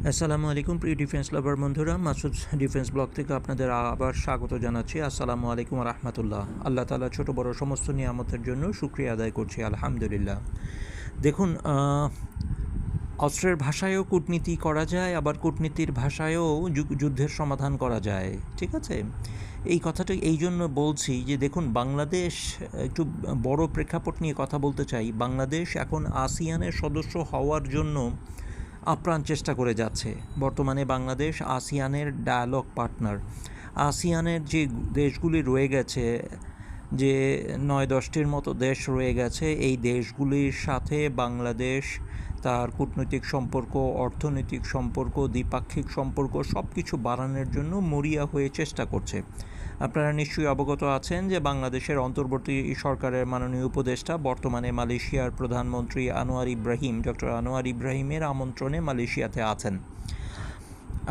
আসসালামু আলাইকুম প্রিয় ডিফেন্স লাভার বন্ধুরা, মাসুদ ডিফেন্স ব্লগ থেকে আপনাদের আবার স্বাগত জানাচ্ছি। আসসালামু আলাইকুম রহমতুল্লাহ। আল্লাহ তাআলা ছোট বড় সমস্ত নিয়ামতের জন্য শুকরিয়া আদায় করছি, আলহামদুলিল্লাহ। দেখুন, অস্ত্রের ভাষায়ও কূটনীতি করা যায়, আবার কূটনীতির ভাষায়ও যুদ্ধের সমাধান করা যায়। ঠিক আছে, এই কথাটা এই জন্য বলছি যে দেখুন, বাংলাদেশ, একটু বড় প্রেক্ষাপট নিয়ে কথা বলতে চাই। বাংলাদেশ এখন আসিয়ানের সদস্য হওয়ার জন্য আপ্রাণ চেষ্টা করে যাচ্ছে। বর্তমানে বাংলাদেশ আসিয়ানের ডায়ালগ পার্টনার। আসিয়ানের যে দেশগুলি রয়ে গেছে, যে ৯-১০টির মতো দেশ রয়ে গেছে, এই দেশগুলির সাথে বাংলাদেশ তার কূটনৈতিক সম্পর্ক, অর্থনৈতিক সম্পর্ক, দ্বিপাক্ষিক সম্পর্ক সব কিছু বাড়ানোর জন্য মরিয়া হয়ে চেষ্টা করছে। আপনারা নিশ্চয়ই অবগত আছেন যে বাংলাদেশের অন্তর্বর্তী সরকারের মাননীয় উপদেষ্টা, বর্তমানে মালয়েশিয়ার প্রধানমন্ত্রী ডক্টর আনোয়ার ইব্রাহিমের আমন্ত্রণে মালয়েশিয়াতে আছেন।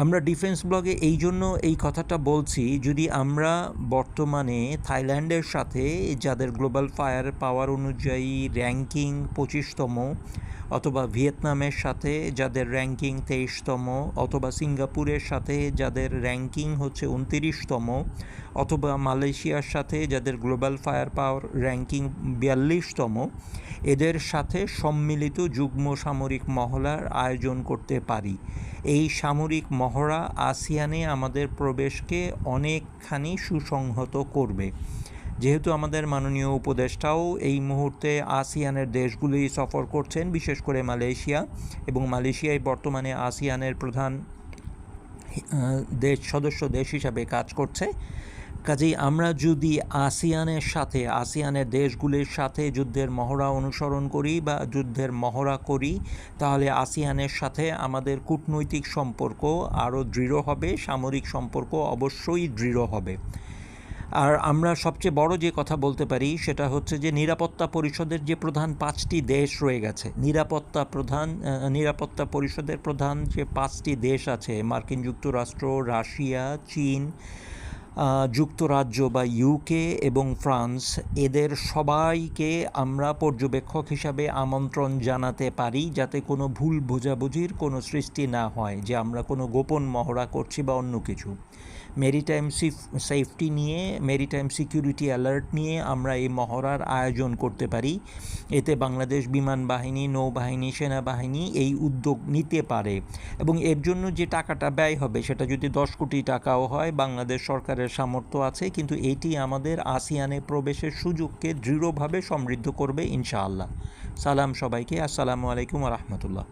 আমরা ডিফেন্স ব্লগে এই জন্য এই কথাটা বলছি, যদি আমরা বর্তমানে থাইল্যান্ডের সাথে, যাদের গ্লোবাল ফায়ার পাওয়ার অনুযায়ী র্যাঙ্কিং 25তম, অথবা ভিয়েতনামের সাথে যাদের র্যাঙ্কিং 23তম, অথবা সিঙ্গাপুরের সাথে যাদের র্যাঙ্কিং হচ্ছে 29তম, অথবা মালয়েশিয়ার সাথে যাদের গ্লোবাল ফায়ার পাওয়ার র্যাঙ্কিং 42তম, এদের সাথে সম্মিলিত যুগ্ম সামরিক মহড়ার আয়োজন করতে পারি। এই সামরিক মহড়া আসিয়ানে আমাদের প্রবেশকে অনেকখানি সুসংহত করবে। যেহেতু আমাদের মাননীয় উপদেষ্টাও এই মুহূর্তে আসিয়ানের দেশগুলি সফর করছেন, বিশেষ করে মালয়েশিয়া, এবং মালয়েশিয়ায় বর্তমানে আসিয়ানের প্রধান সদস্য দেশ হিসাবে কাজ করছে। কাজেই আমরা যদি আসিয়ানের দেশগুলির সাথে যুদ্ধের মহড়া অনুসরণ করি বা যুদ্ধের মহড়া করি, তাহলে আসিয়ানের সাথে আমাদের কূটনৈতিক সম্পর্ক আরও দৃঢ় হবে, সামরিক সম্পর্ক অবশ্যই দৃঢ় হবে। আর আমরা সবচেয়ে বড় যে কথা বলতে পারি সেটা হচ্ছে যে নিরাপত্তা পরিষদের যে প্রধান 5টি দেশ রয়ে গেছে, নিরাপত্তা পরিষদের প্রধান যে 5টি দেশ আছে, মার্কিন যুক্তরাষ্ট্র, রাশিয়া, চীন, যুক্তরাজ্য বা ইউকে এবং ফ্রান্স, এদের সবাইকে আমরা পর্যবেক্ষক হিসাবে আমন্ত্রণ জানাতে পারি, যাতে কোনো ভুল বোঝাবুঝির কোনো সৃষ্টি না হয় যে আমরা কোনো গোপন মহড়া করছি বা অন্য কিছু। মেরিটাইম সেফটি নিয়ে, মেরিটাইম সিকিউরিটি অ্যালার্ট নিয়ে আমরা এই মহড়ার আয়োজন করতে পারি। এতে বাংলাদেশ বিমান বাহিনী, নৌবাহিনী, সেনাবাহিনী এই উদ্যোগ নিতে পারে, এবং এর জন্য যে টাকাটা ব্যয় হবে সেটা যদি 10 কোটি টাকাও হয়, বাংলাদেশ সরকারের সামর্থ্য আছে, কিন্তু এটি আমাদের আসিয়ানে প্রবেশের সুযোগকে দৃঢ়ভাবে সমৃদ্ধ করবে ইনশাআল্লাহ। সালাম সবাইকে, আসসালামু আলাইকুম রহমতুল্লাহ।